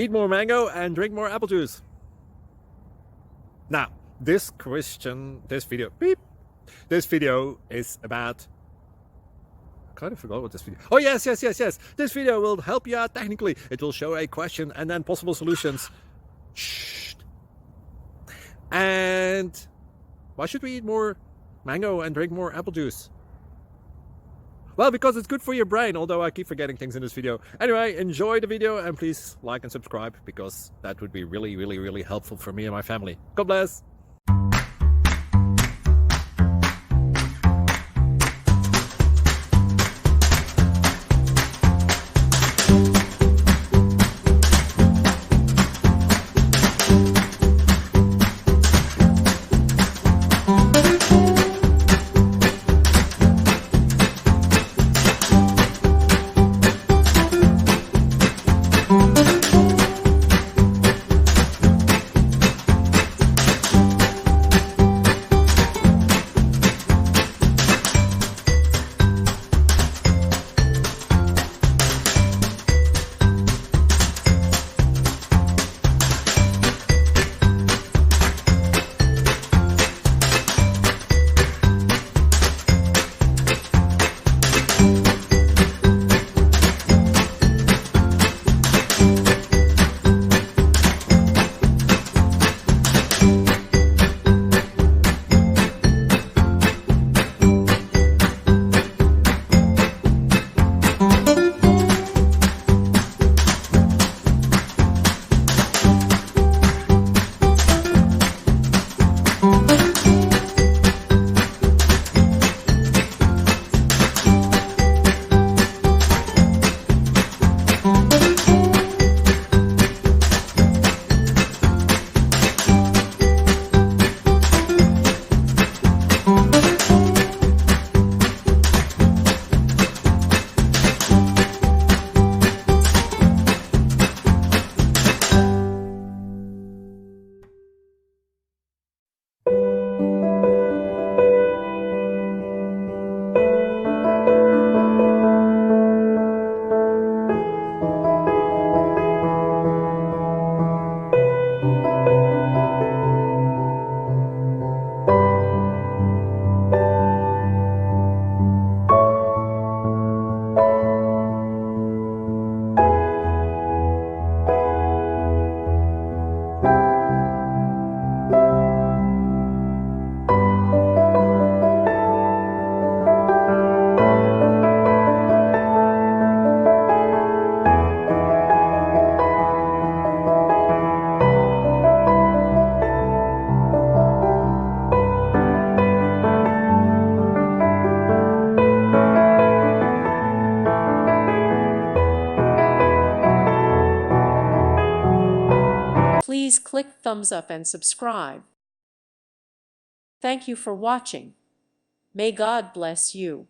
Eat more mango and drink more apple juice. Now, this video is about... I kind of forgot what this video... Oh, yes. This video will help you out technically. It will show a question and then possible solutions. Shh. And why should we eat more mango and drink more apple juice? Well, because it's good for your brain, although I keep forgetting things in this video. Anyway, enjoy the video and please like and subscribe, because that would be really helpful for me and my family. God bless! Please click thumbs up and subscribe. Thank you for watching. May God bless you.